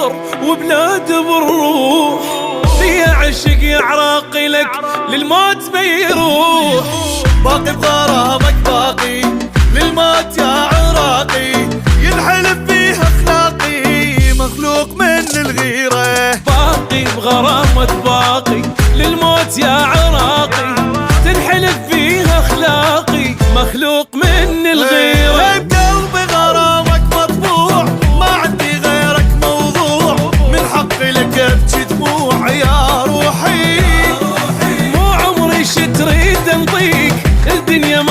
بالنار وبلاد بالروح. ليا عشق يا عراقي لك للموت بيروح. باقي بغرامك باقي للموت يا عراقي، ينحلف فيها اخلاقي مخلوق من الغيرة. باقي بغرامك باقي للموت يا عراقي، تنحلف فيها اخلاقي مخلوق من الغيرة.